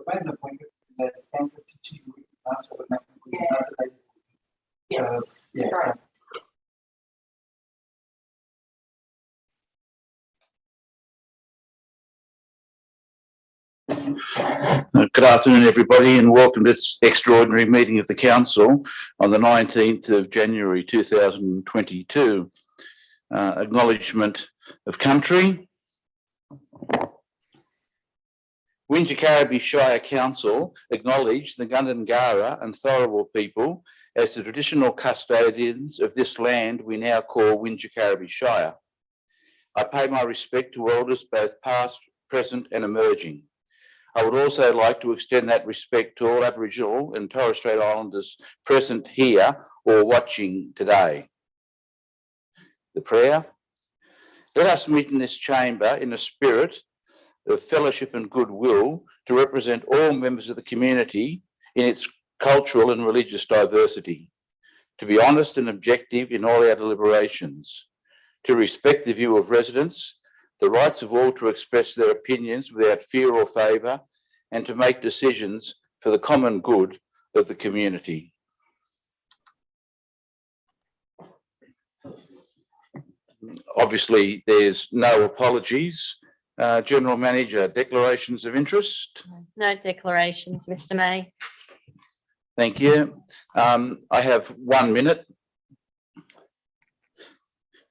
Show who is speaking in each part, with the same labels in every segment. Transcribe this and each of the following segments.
Speaker 1: been appointed that can teaching automatically.
Speaker 2: Yes,
Speaker 1: Yes.
Speaker 2: correct.
Speaker 3: Good afternoon, everybody, and welcome to this extraordinary meeting of the Council on the 19th of January 2022. Acknowledgement of country. Wingecarribee Shire Council acknowledge the Gundungurra and Tharawal people as the traditional custodians of this land we now call Wingecarribee Shire. I pay my respect to elders both past, present and emerging. I would also like to extend that respect to all Aboriginal and Torres Strait Islanders present here or watching today. The prayer. Let us meet in this chamber in a spirit of fellowship and goodwill to represent all members of the community in its cultural and religious diversity, to be honest and objective in all our deliberations, to respect the view of residents, the rights of all to express their opinions without fear or favour, and to make decisions for the common good of the community. Obviously, there's no apologies. General Manager, declarations of interest?
Speaker 2: No declarations, Mr. May.
Speaker 3: Thank you. I have 1 minute.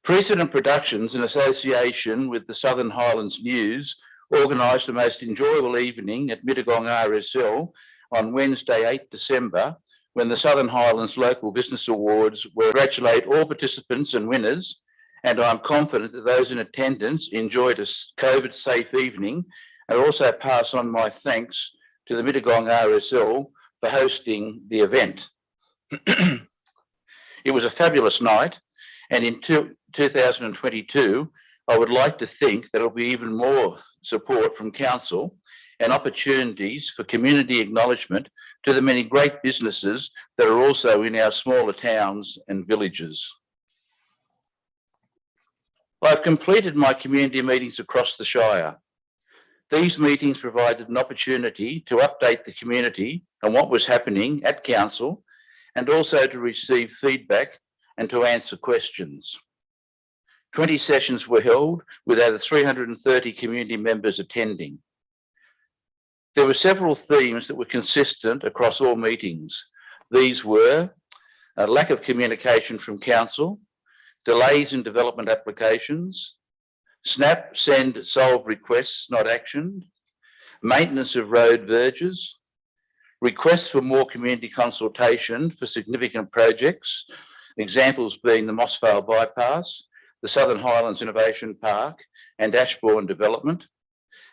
Speaker 3: Precedent Productions, in association with the Southern Highlands News, organised the most enjoyable evening at Mittagong RSL on Wednesday, 8 December, when the Southern Highlands Local Business Awards will congratulate all participants and winners, and I'm confident that those in attendance enjoyed a COVID-safe evening, and also pass on my thanks to the Mittagong RSL for hosting the event. It was a fabulous night, and in 2022, I would like to think that there'll be even more support from Council and opportunities for community acknowledgement to the many great businesses that are also in our smaller towns and villages. I've completed my community meetings across the Shire. These meetings provided an opportunity to update the community on what was happening at Council, and also to receive feedback and to answer questions. 20 sessions were held with over 330 community members attending. There were several themes that were consistent across all meetings. These were a lack of communication from Council, delays in development applications, snap, send, solve requests not actioned, maintenance of road verges, requests for more community consultation for significant projects, examples being the Mossvale Bypass, the Southern Highlands Innovation Park and Ashbourne Development,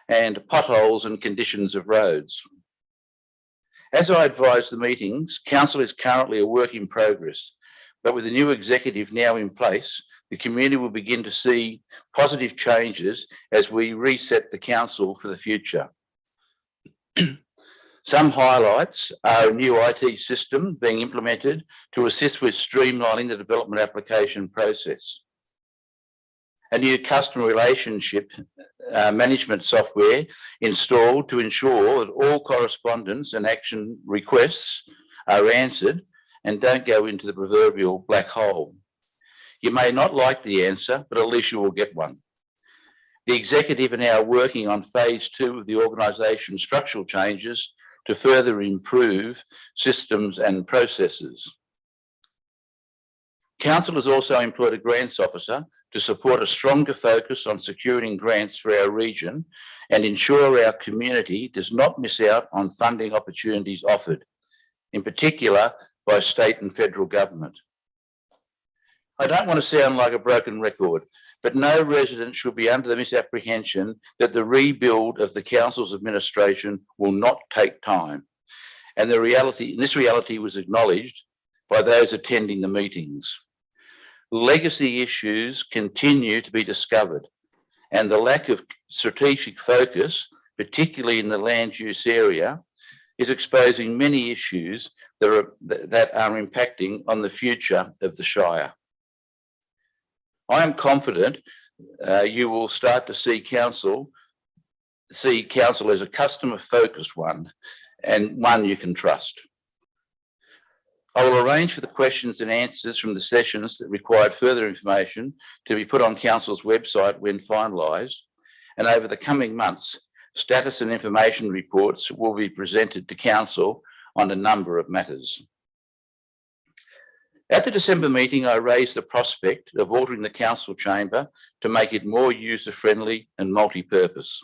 Speaker 3: and potholes and conditions of roads. As I advised the meetings, Council is currently a work in progress, but with the new executive now in place, the community will begin to see positive changes as we reset the Council for the future. Some highlights are a new IT system being implemented to assist with streamlining the development application process. A new customer relationship management software installed to ensure that all correspondence and action requests are answered and don't go into the proverbial black hole. You may not like the answer, but at least you will get one. The executive are now working on phase 2 of the organisation structural changes to further improve systems and processes. Council has also employed a grants officer to support a stronger focus on securing grants for our region and ensure our community does not miss out on funding opportunities offered, in particular by state and federal government. I don't want to sound like a broken record, but no resident should be under the misapprehension that the rebuild of the Council's administration will not take time. And this reality was acknowledged by those attending the meetings. Legacy issues continue to be discovered, and the lack of strategic focus, particularly in the land use area, is exposing many issues that are impacting on the future of the Shire. I am confident you will start to see Council see council as a customer-focused one and one you can trust. I will arrange for the questions and answers from the sessions that required further information to be put on council's website when finalised, and over the coming months, status and information reports will be presented to council on a number of matters. At the December meeting, I raised the prospect of altering the council chamber to make it more user-friendly and multi-purpose.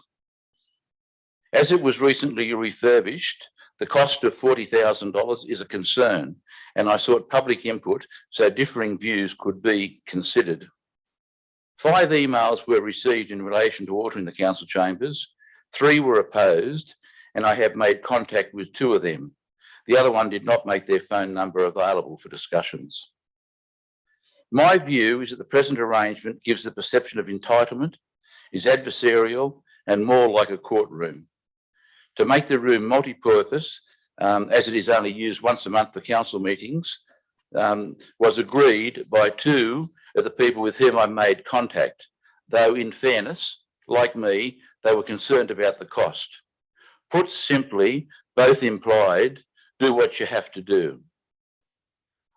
Speaker 3: As it was recently refurbished, the cost of $40,000 is a concern, and I sought public input so differing views could be considered. 5 emails were received in relation to altering the council chambers, 3 were opposed, and I have made contact with 2 of them. The other one did not make their phone number available for discussions. My view is that the present arrangement gives the perception of entitlement, is adversarial, and more like a courtroom. To make the room multi-purpose, as it is only used once a month for council meetings, was agreed by 2 of the people with whom I made contact, though in fairness, like me, they were concerned about the cost. Put simply, both implied, do what you have to do.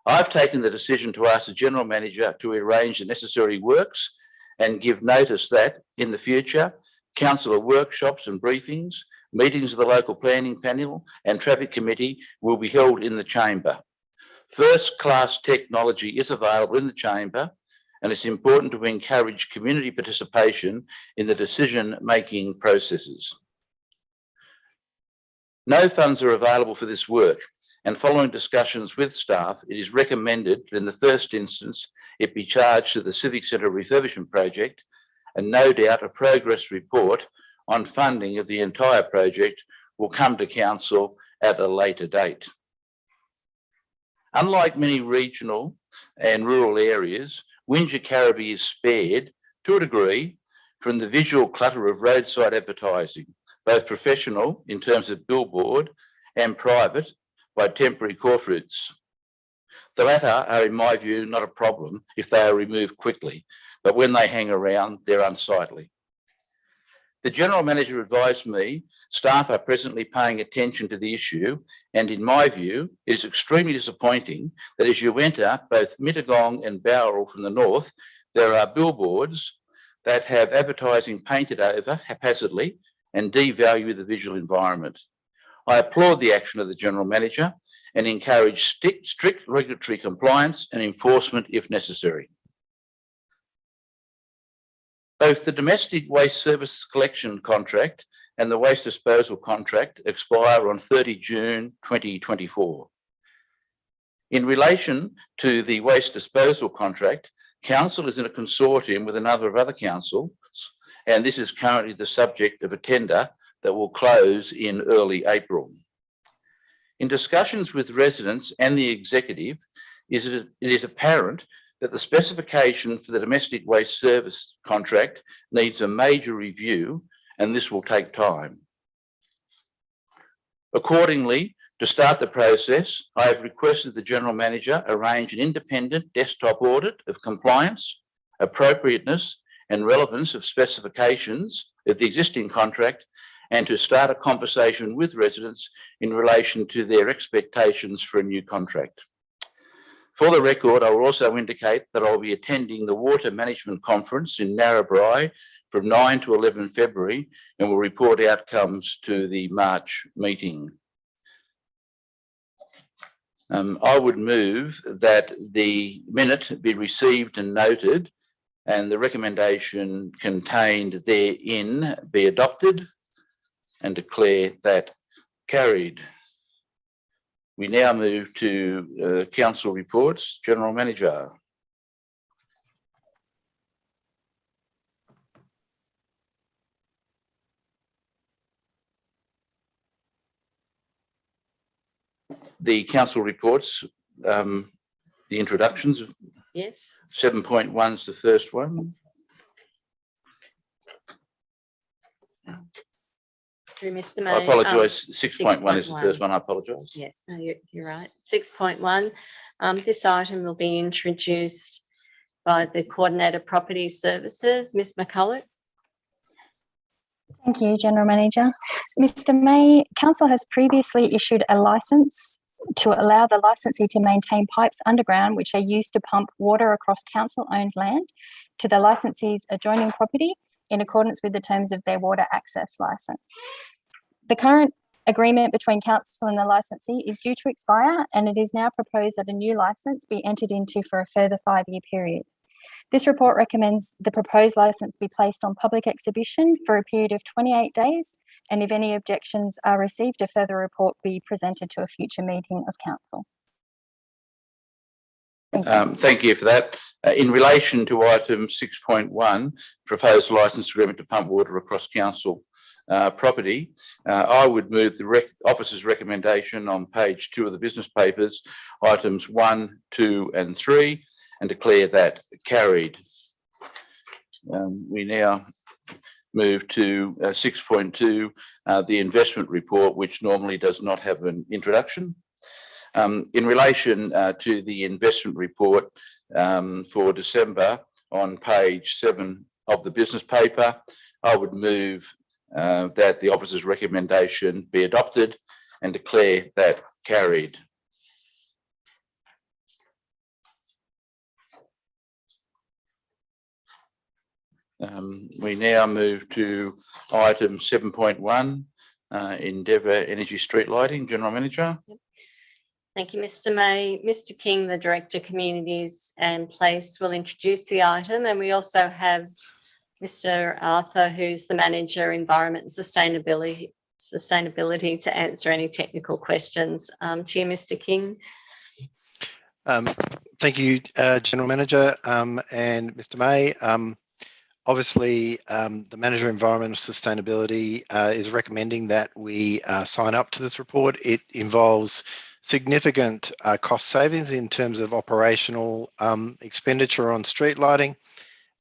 Speaker 3: I've taken the decision to ask the General Manager to arrange the necessary works and give notice that, in the future, councillor workshops and briefings, meetings of the local planning panel and traffic committee will be held in the chamber. First-class technology is available in the chamber, and it's important to encourage community participation in the decision-making processes. No funds are available for this work, and following discussions with staff, it is recommended that in the first instance, it be charged to the Civic Centre refurbishment project, and no doubt a progress report on funding of the entire project will come to council at a later date. Unlike many regional and rural areas, Wingecarribee is spared, to a degree, from the visual clutter of roadside advertising, both professional in terms of billboard and private by temporary court routes. The latter are, in my view, not a problem if they are removed quickly, but when they hang around, they're unsightly. The General Manager advised me staff are presently paying attention to the issue, and in my view, it is extremely disappointing that as you enter both Mittagong and Bowral from the north, there are billboards that have advertising painted over haphazardly and devalue the visual environment. I applaud the action of the General Manager and encourage strict regulatory compliance and enforcement if necessary. Both the domestic waste services collection contract and the waste disposal contract expire on 30 June 2024. In relation to the waste disposal contract, council is in a consortium with a number of other councils, and this is currently the subject of a tender that will close in early April. In discussions with residents and the executive, it is apparent that the specification for the domestic waste service contract needs a major review, and this will take time. Accordingly, to start the process, I have requested the General Manager arrange an independent desktop audit of compliance, appropriateness, and relevance of specifications of the existing contract, and to start a conversation with residents in relation to their expectations for a new contract. For the record, I will also indicate that I will be attending the Water Management Conference in Narrabri from 9 to 11 February and will report outcomes to the March meeting. I would move that the minute be received and noted and the recommendation contained therein be adopted and declare that carried. We now move to council reports. General Manager. The council reports, the introductions.
Speaker 2: Yes.
Speaker 3: 7.1 is the first one.
Speaker 2: Through Mr. May.
Speaker 3: I apologise. 6.1 is the
Speaker 2: 6.1.
Speaker 3: first one. I apologise.
Speaker 2: Yes, no, you're right. 6.1. This item will be introduced by the Coordinator Property Services, Ms. McCulloch.
Speaker 4: Thank you, General Manager. Mr. May, Council has previously issued a licence to allow the licensee to maintain pipes underground which are used to pump water across council-owned land to the licensee's adjoining property in accordance with the terms of their water access licence. The current agreement between Council and the licensee is due to expire, and it is now proposed that a new licence be entered into for a further 5-year period. This report recommends the proposed licence be placed on public exhibition for a period of 28 days, and if any objections are received, a further report be presented to a future meeting of Council.
Speaker 3: Thank you for that. In relation to item 6.1, proposed licence agreement to pump water across council property, I would move the officer's recommendation on page 2 of the business papers, items 1, 2 and 3, and declare that carried. We now move to 6.2, the investment report, which normally does not have an introduction. In relation to the investment report for December on page 7 of the business paper, I would move that the officer's recommendation be adopted and declare that carried. We now move to item 7.1, Endeavour Energy Street Lighting. General Manager.
Speaker 2: Thank you, Mr. May. Mr. King, the Director, Communities and Place, will introduce the item, and we also have Mr. Arthur, who's the Manager, Environment and Sustainability, to answer any technical questions. To you, Mr. King.
Speaker 5: Thank you, General Manager and Mr. May. Obviously, the Manager, Environment and Sustainability is recommending that we sign up to this report. It involves significant cost savings in terms of operational expenditure on street lighting,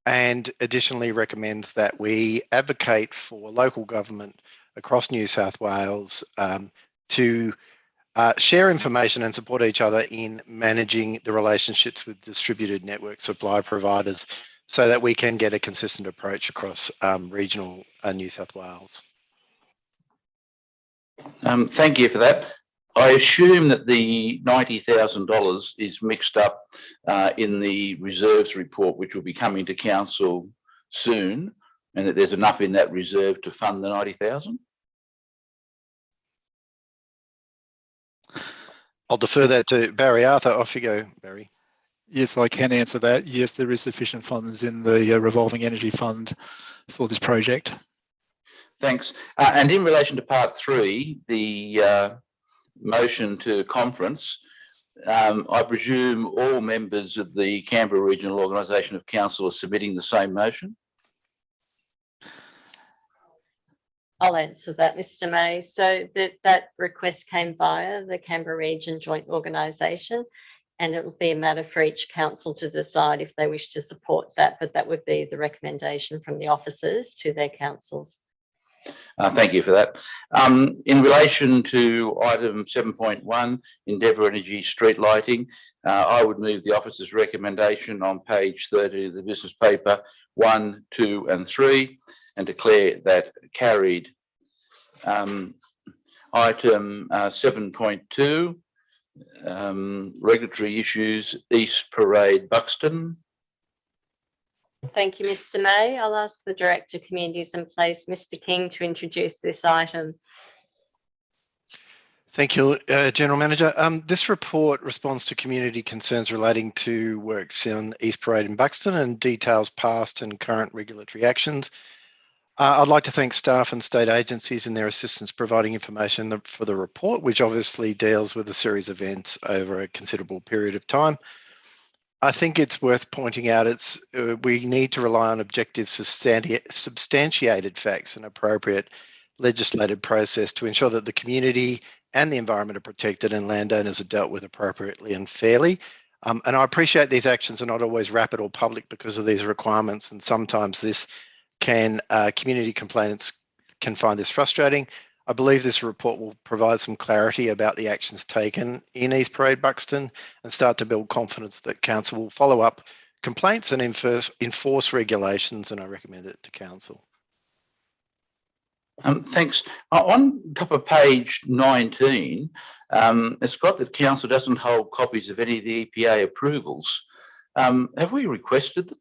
Speaker 5: and additionally recommends that we advocate for local government across New South Wales to share information and support each other in managing the relationships with distributed network supply providers so that we can get a consistent approach across regional New South Wales.
Speaker 3: Thank you for that. I assume that the $90,000 is mixed up in the reserves report, which will be coming to council soon, and that there's enough in that reserve to fund the 90,000.
Speaker 5: I'll defer that to Barry. Arthur, off you go, Barry.
Speaker 6: Yes, I can answer that. Yes, there is sufficient funds in the revolving energy fund for this project.
Speaker 3: Thanks. And in relation to part 3, the motion to conference, I presume all members of the Canberra Regional Organisation of Council are submitting the same motion?
Speaker 2: I'll answer that, Mr. May. So that request came via the Canberra Region Joint Organisation, and it will be a matter for each council to decide if they wish to support that, but that would be the recommendation from the officers to their councils.
Speaker 3: Thank you for that. In relation to item 7.1, Endeavour Energy Street Lighting, I would move the officer's recommendation on page 30 of the business paper 1, 2 and 3 and declare that carried. Item 7.2, regulatory issues, East Parade, Buxton.
Speaker 2: Thank you, Mr. May. I'll ask the Director, Communities and Place, Mr. King, to introduce this item.
Speaker 5: Thank you, General Manager. This report responds to community concerns relating to works in East Parade in Buxton and details past and current regulatory actions. I'd like to thank staff and state agencies and their assistance providing information for the report, which obviously deals with a series of events over a considerable period of time. I think it's worth pointing out we need to rely on objective, substantiated facts and appropriate legislative process to ensure that the community and the environment are protected and landowners are dealt with appropriately and fairly. And I appreciate these actions are not always rapid or public because of these requirements, and sometimes this community complainants can find this frustrating. I believe this report will provide some clarity about the actions taken in East Parade, Buxton, and start to build confidence that Council will follow up complaints and enforce regulations, and I recommend it to Council.
Speaker 3: Thanks. On top of page 19, it's got that council doesn't hold copies of any of the EPA approvals. Have we requested them?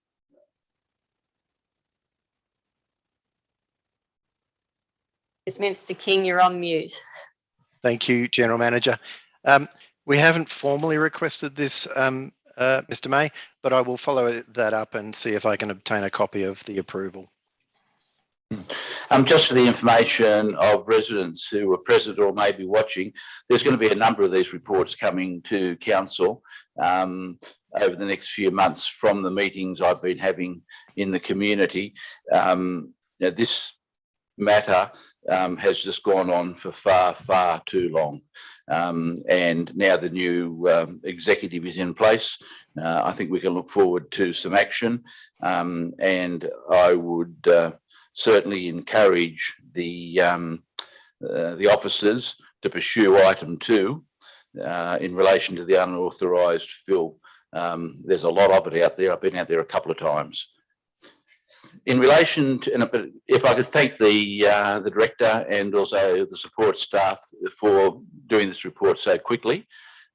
Speaker 2: Yes, Mr. King, you're on mute.
Speaker 5: Thank you, General Manager. We haven't formally requested this, Mr. May, but I will follow that up and see if I can obtain a copy of the approval.
Speaker 3: Just for the information of residents who are present or may be watching, there's going to be a number of these reports coming to council over the next few months from the meetings I've been having in the community. This matter has just gone on for far too long. And now the new executive is in place. I think we can look forward to some action, and I would certainly encourage the officers to pursue item 2 in relation to the unauthorised fill. There's a lot of it out there. I've been out there a couple of times. In relation to, if I could thank the director and also the support staff for doing this report so quickly,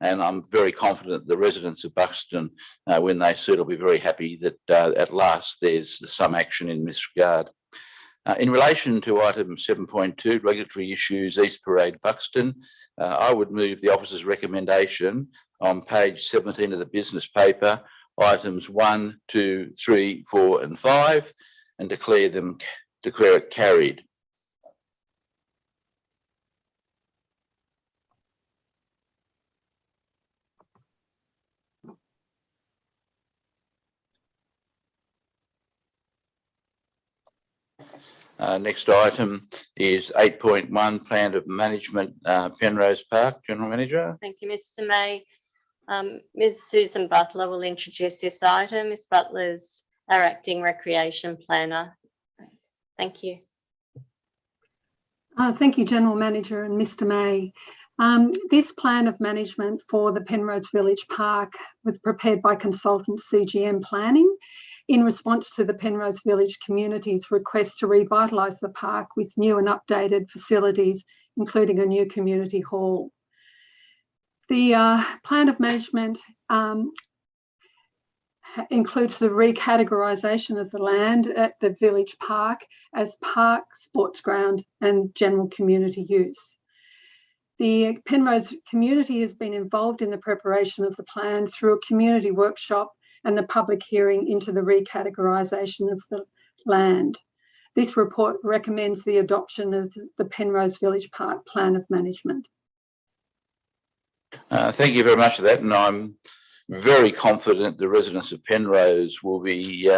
Speaker 3: and I'm very confident the residents of Buxton, when they see it, will be very happy that at last there's some action in this regard. In relation to item 7.2, regulatory issues, East Parade, Buxton, I would move the officer's recommendation on page 17 of the business paper, items 1, 2, 3, 4 and 5, and declare it carried. Next item is 8.1, Plan of Management, Penrose Park. General Manager.
Speaker 2: Thank you, Mr. May. Ms. Susan Butler will introduce this item. Ms. Butler's our acting recreation planner. Thank you.
Speaker 7: Thank you, General Manager and Mr. May. This plan of management for the Penrose Village Park was prepared by consultant CGM Planning in response to the Penrose Village community's request to revitalise the park with new and updated facilities, including a new community hall. The plan of management includes the recategorisation of the land at the village park as park, sports ground and general community use. The Penrose community has been involved in the preparation of the plan through a community workshop and the public hearing into the recategorisation of the land. This report recommends the adoption of the Penrose Village Park Plan of Management.
Speaker 3: Thank you very much for that, and I'm very confident the residents of Penrose will be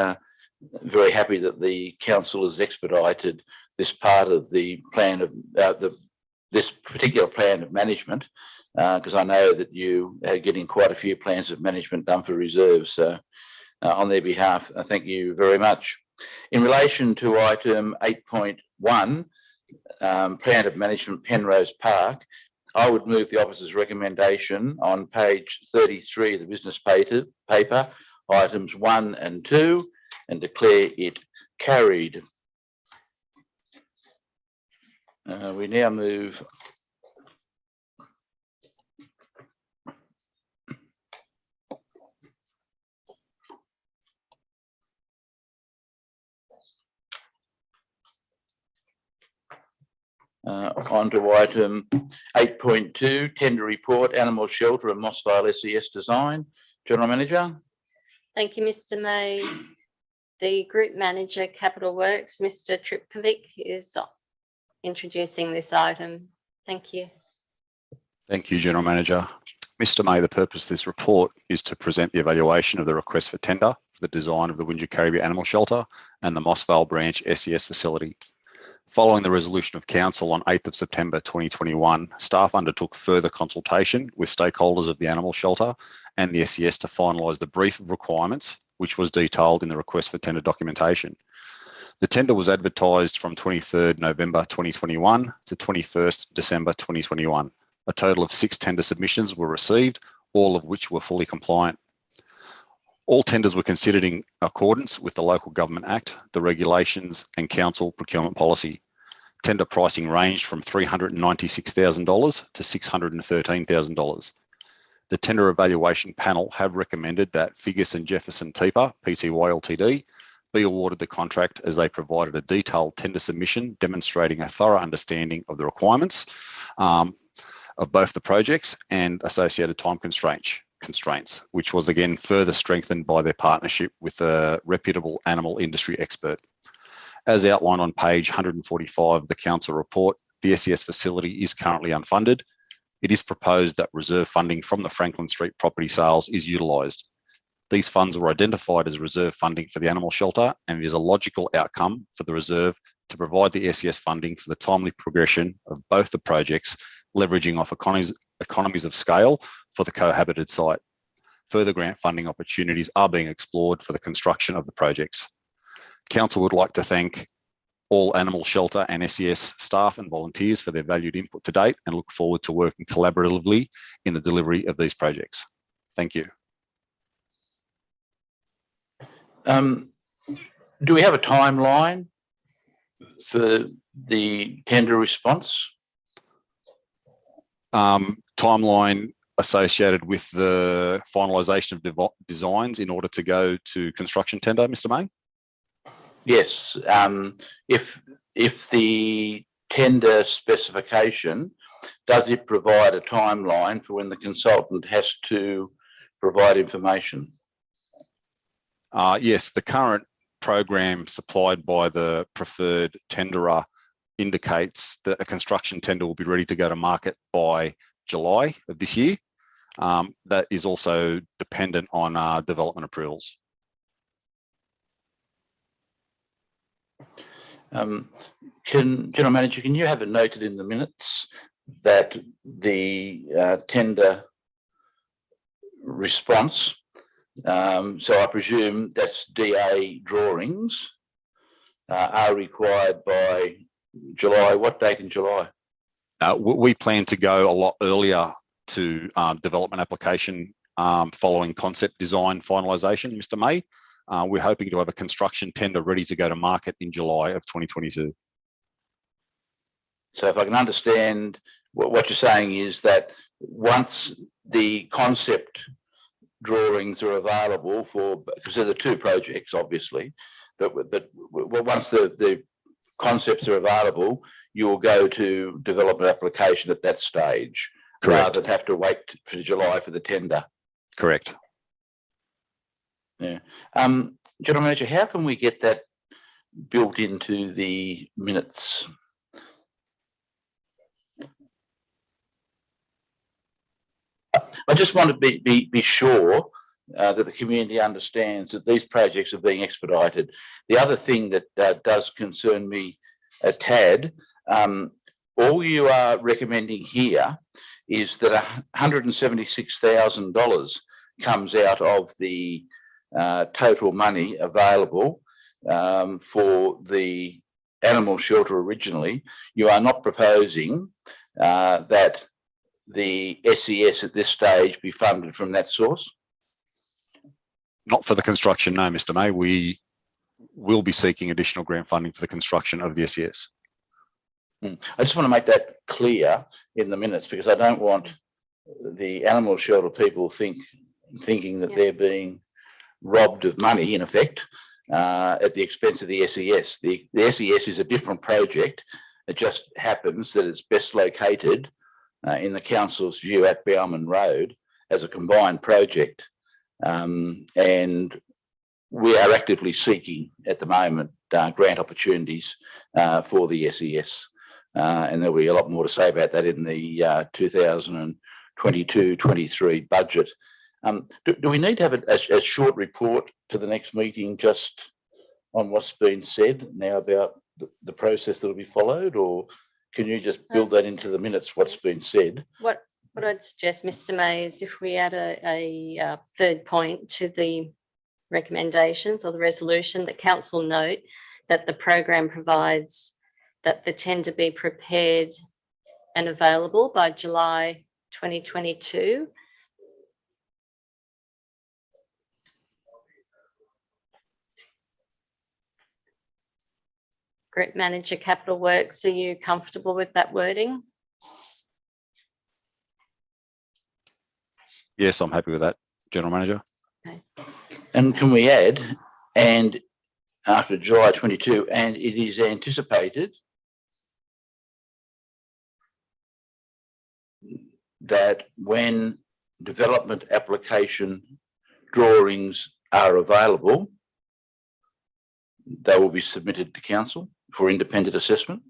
Speaker 3: very happy that the council has expedited this part of the plan of this particular plan of management, because I know that you are getting quite a few plans of management done for reserves. So on their behalf, thank you very much. In relation to item 8.1, Plan of Management Penrose Park, I would move the officer's recommendation on page 33 of the business paper, items 1 and 2, and declare it carried. We now move on to item 8.2, tender report, animal shelter and Mossvale SES design. General Manager.
Speaker 2: Thank you, Mr. May. The Group Manager, Capital Works, Mr. Tripkovic, is introducing this item. Thank you.
Speaker 8: Thank you, General Manager. Mr. May, the purpose of this report is to present the evaluation of the request for tender for the design of the Wingecarribee Animal Shelter and the Mossvale Branch SES facility. Following the resolution of Council on 8th of September 2021, staff undertook further consultation with stakeholders of the animal shelter and the SES to finalise the brief of requirements, which was detailed in the request for tender documentation. The tender was advertised from 23rd November 2021 to 21st December 2021. A total of 6 tender submissions were received, all of which were fully compliant. All tenders were considered in accordance with the Local Government Act, the regulations and council procurement policy. Tender pricing ranged from $396,000 to $613,000. The tender evaluation panel have recommended that Figgis and Jefferson Teeper, Pty Ltd, be awarded the contract as they provided a detailed tender submission demonstrating a thorough understanding of the requirements of both the projects and associated time constraints, which was again further strengthened by their partnership with a reputable animal industry expert. As outlined on page 145 of the council report, the SES facility is currently unfunded. It is proposed that reserve funding from the Franklin Street property sales is utilised. These funds were identified as reserve funding for the animal shelter, and it is a logical outcome for the reserve to provide the SES funding for the timely progression of both the projects, leveraging off economies of scale for the cohabited site. Further grant funding opportunities are being explored for the construction of the projects. Council would like to thank all animal shelter and SES staff and volunteers for their valued input to date and look forward to working collaboratively in the delivery of these projects. Thank you.
Speaker 3: Do we have a timeline for the tender response?
Speaker 8: Timeline associated with the finalisation of designs in order to go to construction tender, Mr. May?
Speaker 3: Yes. If the tender specification, does it provide a timeline for when the consultant has to provide information?
Speaker 8: Yes, the current program supplied by the preferred tenderer indicates that a construction tender will be ready to go to market by July of this year. That is also dependent on development approvals.
Speaker 3: General Manager, can you have it noted in the minutes that the tender response, so I presume that's DA drawings, are required by July? What date in July?
Speaker 8: We plan to go a lot earlier to development application following concept design finalisation, Mr. May. We're hoping to have a construction tender ready to go to market in July of 2022.
Speaker 3: So if I can understand, what you're saying is that once the concept drawings are available for, because there are two projects obviously, but once the concepts are available, you will go to development application at that stage.
Speaker 8: Correct.
Speaker 3: Rather than have to wait for July for the tender.
Speaker 8: Correct.
Speaker 3: Yeah. General Manager, how can we get that built into the minutes? I just want to be sure that the community understands that these projects are being expedited. The other thing that does concern me a tad, all you are recommending here is that $176,000 comes out of the total money available for the animal shelter originally. You are not proposing that the SES at this stage be funded from that source?
Speaker 8: Not for the construction, no, Mr. May. We will be seeking additional grant funding for the construction of the SES.
Speaker 3: I just want to make that clear in the minutes, because I don't want the animal shelter people thinking that they're being robbed of money, in effect, at the expense of the SES. The SES is a different project. It just happens that it's best located in the council's view at Bowman Road as a combined project. And we are actively seeking at the moment grant opportunities for the SES. And there'll be a lot more to say about that in the 2022-23 budget. Do we need to have a short report to the next meeting just on what's been said now about the process that will be followed, or can you just build that into the minutes, what's been said?
Speaker 2: What I'd suggest, Mr. May, is if we add a third point to the recommendations or the resolution, that council note that the program provides that the tender be prepared and available by July 2022. Group Manager Capital Works, are you comfortable with that wording?
Speaker 8: Yes, I'm happy with that, General Manager.
Speaker 2: Okay.
Speaker 3: And can we add, and after July 22, and it is anticipated that when development application drawings are available, they will be submitted to council for independent assessment.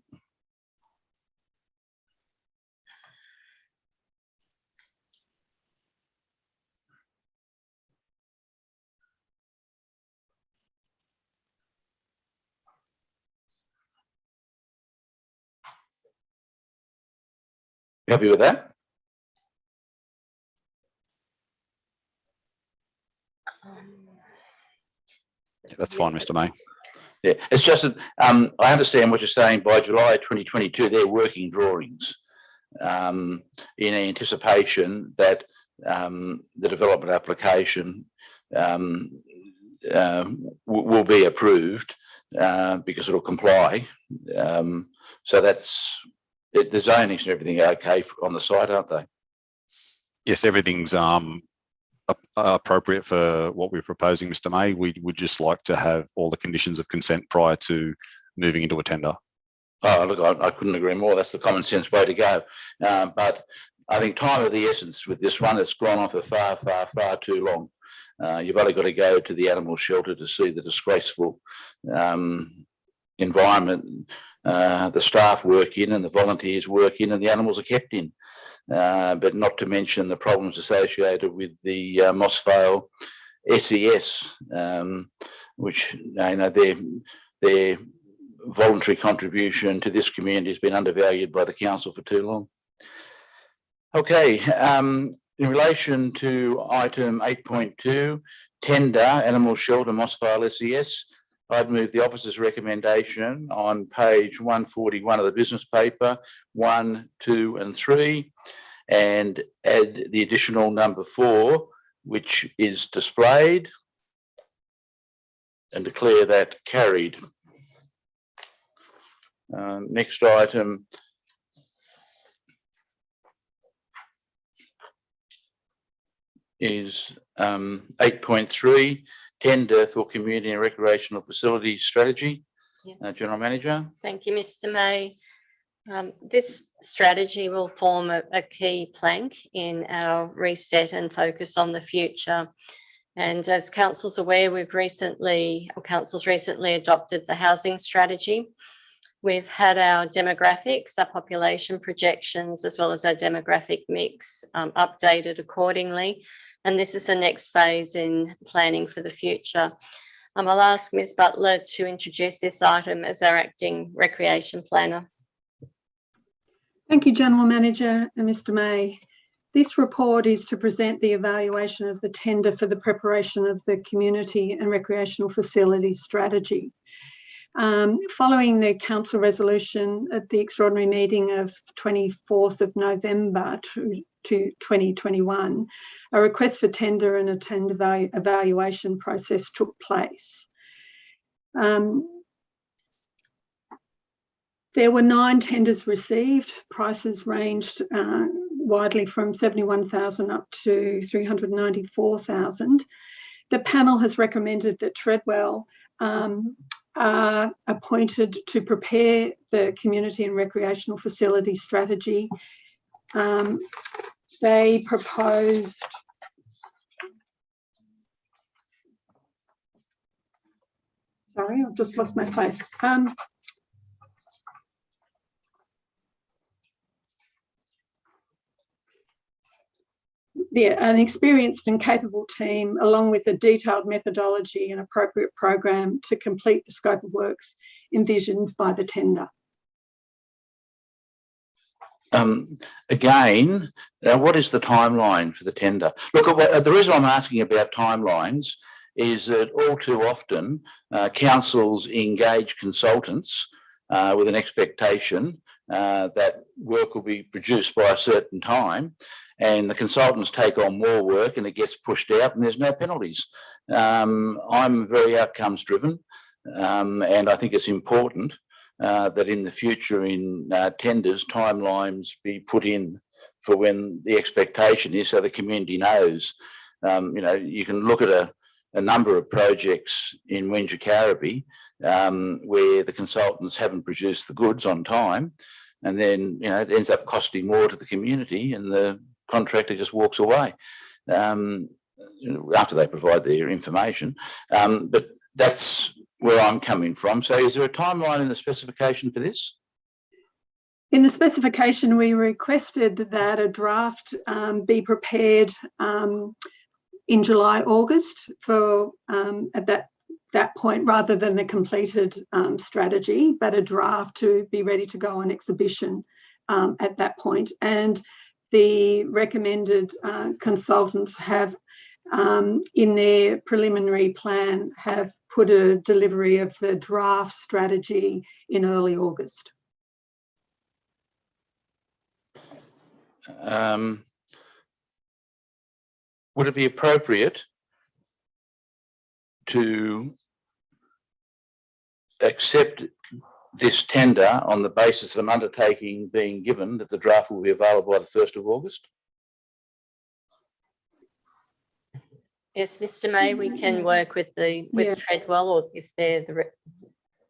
Speaker 3: You happy with that?
Speaker 8: Yeah, that's fine, Mr. May.
Speaker 3: Yeah, it's just that I understand what you're saying. By July 2022, they're working drawings in anticipation that the development application will be approved because it'll comply. So that's it, the zonings and everything are okay on the site, aren't they?
Speaker 8: Yes, everything's appropriate for what we're proposing, Mr. May. We would just like to have all the conditions of consent prior to moving into a tender.
Speaker 3: Oh, look, I couldn't agree more. That's the common sense way to go. But I think time of the essence with this one, it's gone on for far too long. You've only got to go to the animal shelter to see the disgraceful environment the staff work in and the volunteers work in and the animals are kept in. But not to mention the problems associated with the Mossvale SES, which their voluntary contribution to this community has been undervalued by the council for too long. Okay, in relation to item 8.2, tender animal shelter Mossvale SES, I'd move the officer's recommendation on page 141 of the business paper, 1, 2 and 3, and add the additional number 4, which is displayed, and declare that carried. Next item is 8.3, tender for community and recreational facilities strategy. Yeah. General Manager.
Speaker 2: Thank you, Mr. May. This strategy will form a key plank in our reset and focus on the future. And as council's aware, council's recently adopted the housing strategy. We've had our demographics, our population projections, as well as our demographic mix updated accordingly. And this is the next phase in planning for the future. I'll ask Ms. Butler to introduce this item as our acting recreation planner.
Speaker 7: Thank you, General Manager and Mr. May. This report is to present the evaluation of the tender for the preparation of the community and recreational facilities strategy. Following the council resolution at the extraordinary meeting of 24th of November to 2021, a request for tender and a tender evaluation process took place. There were 9 tenders received. Prices ranged widely from $71,000 up to $394,000. The panel has recommended that Treadwell are appointed to prepare the community and recreational facility strategy. They proposed sorry, I've just lost my place. An experienced and capable team, along with a detailed methodology and appropriate program to complete the scope of works envisioned by the tender.
Speaker 3: Again, what is the timeline for the tender? Look, the reason I'm asking about timelines is that all too often councils engage consultants with an expectation that work will be produced by a certain time, and the consultants take on more work and it gets pushed out and there's no penalties. I'm very outcomes driven, and I think it's important that in the future in tenders, timelines be put in for when the expectation is, so the community knows. You can look at a number of projects in Wingecarribee where the consultants haven't produced the goods on time, and then it ends up costing more to the community, and the contractor just walks away after they provide their information. But that's where I'm coming from. So is there a timeline in the specification for this?
Speaker 7: In the specification, we requested that a draft be prepared in July, August for at that point, rather than the completed strategy, but a draft to be ready to go on exhibition at that point. And the recommended consultants have, in their preliminary plan, have put a delivery of the draft strategy in early August.
Speaker 3: Would it be appropriate to accept this tender on the basis of an undertaking being given that the draft will be available by the 1st of August?
Speaker 2: Yes, Mr. May, we can work with Treadwell, or if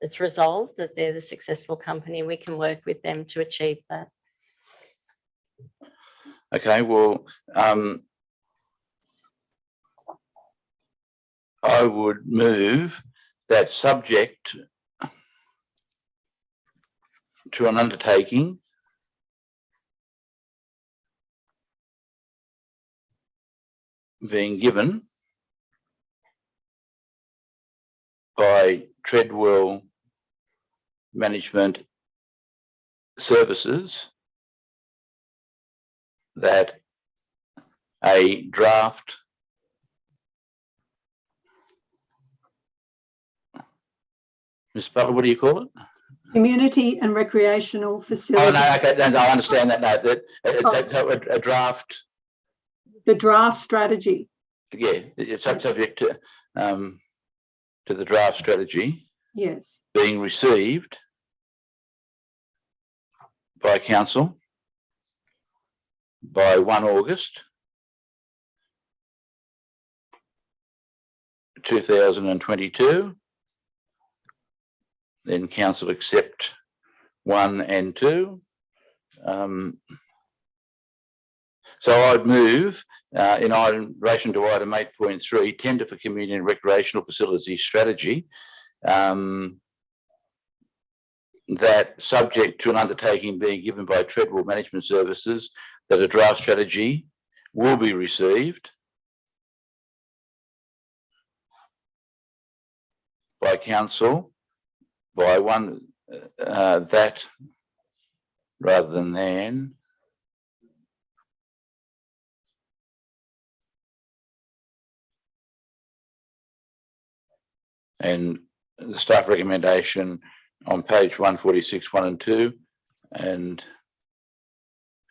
Speaker 2: it's resolved that they're the successful company, we can work with them to achieve that.
Speaker 3: Okay, well, I would move that, subject to an undertaking being given by Treadwell Management Services, that a draft Ms. Butler, what do you call it?
Speaker 7: Community and recreational facility.
Speaker 3: Oh, no, okay, no, I understand that. No, a draft.
Speaker 7: The draft strategy.
Speaker 3: Yeah, it's subject to the draft strategy.
Speaker 7: Yes.
Speaker 3: Being received by council by 1 August 2022. Then council accept 1 and 2. So I'd move in relation to item 8.3, tender for community and recreational facilities strategy, that subject to an undertaking being given by Treadwell Management Services, that a draft strategy will be received by council by 1 that rather than then. And the staff recommendation on page 146, 1 and 2, and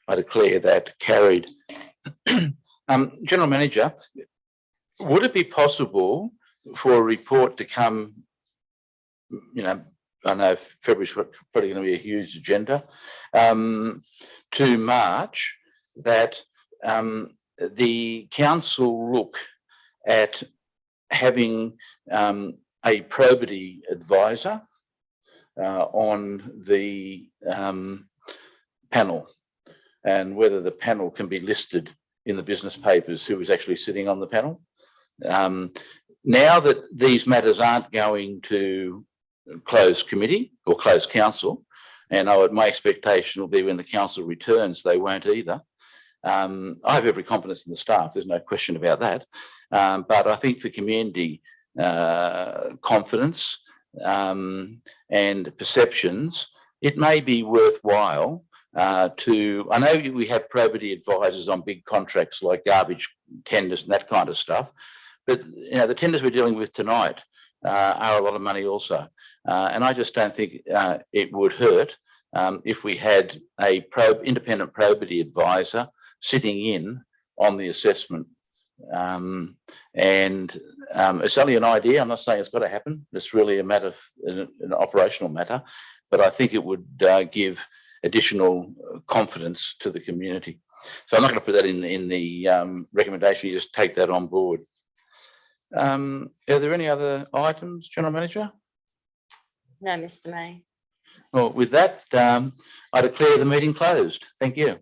Speaker 3: I declare that carried. General Manager, would it be possible for a report to come, I know February's probably going to be a huge agenda, to March, that the council look at having a probity advisor on the panel, and whether the panel can be listed in the business papers who is actually sitting on the panel. Now that these matters aren't going to closed committee or closed council, and my expectation will be when the council returns, they won't either. I have every confidence in the staff, there's no question about that. But I think for community confidence and perceptions, it may be worthwhile I know we have probity advisors on big contracts like garbage tenders and that kind of stuff, but the tenders we're dealing with tonight are a lot of money also. And I just don't think it would hurt if we had a independent probity advisor sitting in on the assessment. And it's only an idea. I'm not saying it's got to happen. It's really a matter, an operational matter. but I think it would give additional confidence to the community. So I'm not going to put that in the recommendation. You just take that on board. Are there any other items, General Manager?
Speaker 2: No, Mr. May.
Speaker 3: Well, with that, I declare the meeting closed. Thank you.